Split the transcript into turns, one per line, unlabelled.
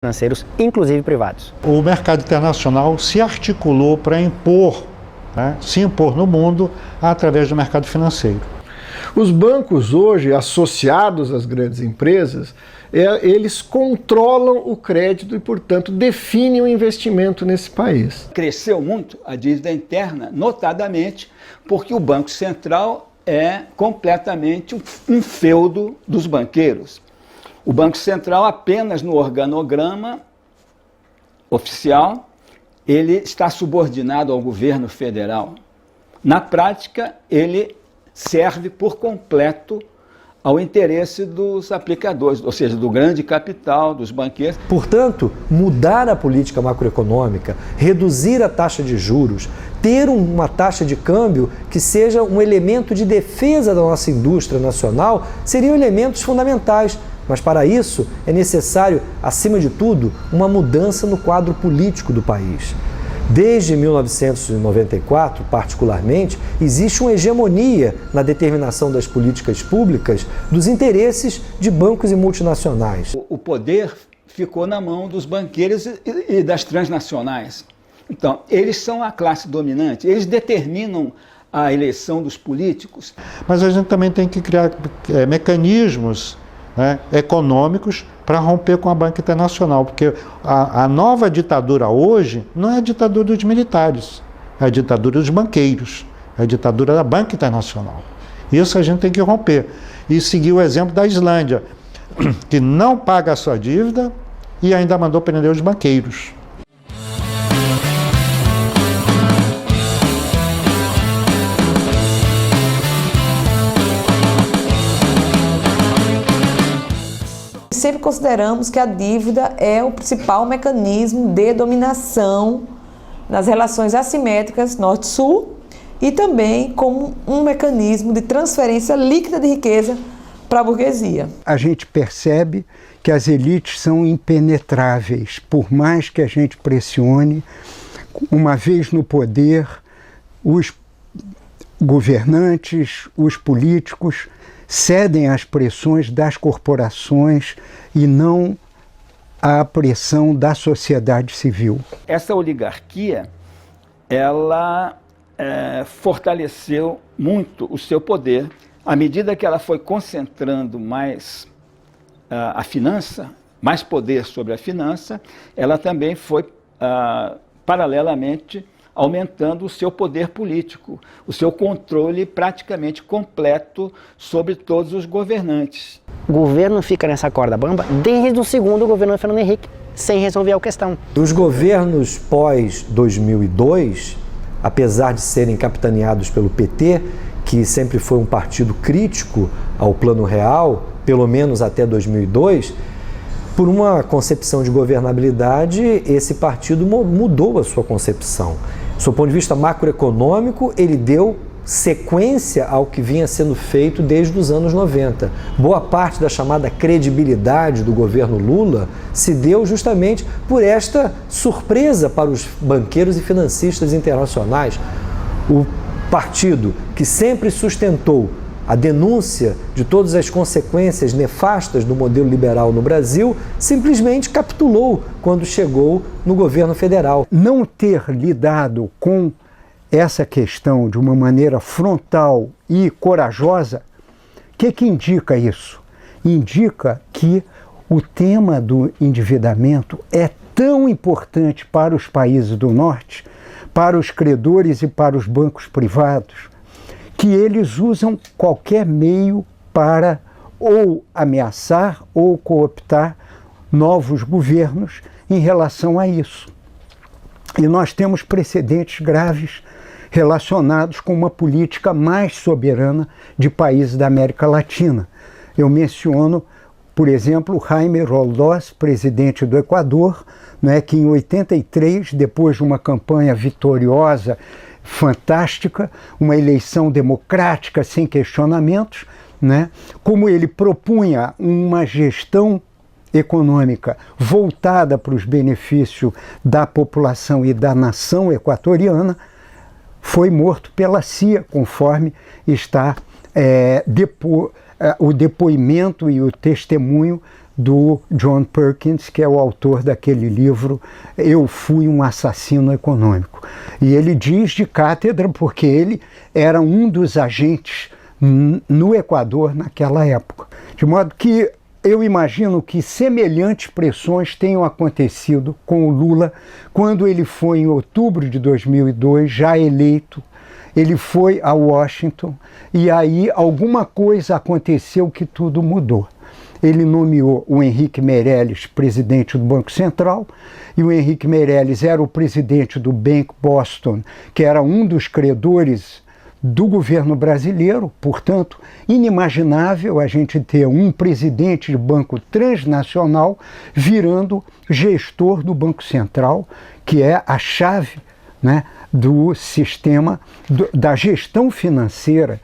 financeiros, inclusive privados.
O mercado internacional se articulou para se impor no mundo através do mercado financeiro.
Os bancos hoje, associados às grandes empresas, eles controlam o crédito e, portanto, definem o investimento nesse país.
Cresceu muito a dívida interna, notadamente porque o Banco Central é completamente um feudo dos banqueiros. O Banco Central, apenas no organograma oficial, ele está subordinado ao governo federal. Na prática, ele serve por completo ao interesse dos aplicadores, ou seja, do grande capital, dos banqueiros.
Portanto, mudar a política macroeconômica, reduzir a taxa de juros, ter uma taxa de câmbio que seja um elemento de defesa da nossa indústria nacional, seriam elementos fundamentais. Mas para isso é necessário, acima de tudo, uma mudança no quadro político do país. Desde 1994, particularmente, existe uma hegemonia na determinação das políticas públicas dos interesses de bancos e multinacionais.
O poder ficou na mão dos banqueiros e das transnacionais. Então, eles são a classe dominante, eles determinam a eleição dos políticos.
Mas a gente também tem que criar mecanismos econômicos para romper com a banca internacional, porque a nova ditadura hoje não é a ditadura dos militares, é a ditadura dos banqueiros, é a ditadura da banca internacional. Isso a gente tem que romper e seguir o exemplo da Islândia, que não paga a sua dívida e ainda mandou prender os banqueiros.
Sempre consideramos que a dívida é o principal mecanismo de dominação nas relações assimétricas norte-sul e também como um mecanismo de transferência líquida de riqueza para a burguesia.
A gente percebe que as elites são impenetráveis, por mais que a gente pressione. Uma vez no poder, os governantes, os políticos cedem às pressões das corporações e não à pressão da sociedade civil.
Essa oligarquia, ela fortaleceu muito o seu poder à medida que ela foi concentrando mais a finança, mais poder sobre a finança, ela também foi paralelamente aumentando o seu poder político, o seu controle praticamente completo sobre todos os governantes.
O governo fica nessa corda bamba desde o segundo governo de Fernando Henrique, sem resolver a questão.
Os governos pós-2002, apesar de serem capitaneados pelo PT, que sempre foi um partido crítico ao Plano Real, pelo menos até 2002, por uma concepção de governabilidade, esse partido mudou a sua concepção. Do ponto de vista macroeconômico, ele deu sequência ao que vinha sendo feito desde os anos 90. Boa parte da chamada credibilidade do governo Lula se deu justamente por esta surpresa para os banqueiros e financistas internacionais. O partido que sempre sustentou a denúncia de todas as consequências nefastas do modelo liberal no Brasil, simplesmente capitulou quando chegou no governo federal.
Não ter lidado com essa questão de uma maneira frontal e corajosa, o que indica isso? Indica que o tema do endividamento é tão importante para os países do Norte, para os credores e para os bancos privados, que eles usam qualquer meio para ou ameaçar ou cooptar novos governos em relação a isso. E nós temos precedentes graves relacionados com uma política mais soberana de países da América Latina. Eu menciono, por exemplo, Jaime Roldós, presidente do Equador, que em 83, depois de uma campanha vitoriosa, fantástica, uma eleição democrática sem questionamentos, como ele propunha uma gestão econômica voltada para os benefícios da população e da nação equatoriana, foi morto pela CIA, conforme está o depoimento e o testemunho do John Perkins, que é o autor daquele livro Eu Fui um Assassino Econômico. E ele diz de cátedra porque ele era um dos agentes no Equador naquela época. De modo que eu imagino que semelhantes pressões tenham acontecido com o Lula quando ele foi, em outubro de 2002, já eleito. Ele foi a Washington e aí alguma coisa aconteceu que tudo mudou. Ele nomeou o Henrique Meirelles presidente do Banco Central, e o Henrique Meirelles era o presidente do Bank Boston, que era um dos credores do governo brasileiro. Portanto, inimaginável a gente ter um presidente de banco transnacional virando gestor do Banco Central, que é a chave, né, do sistema da gestão financeira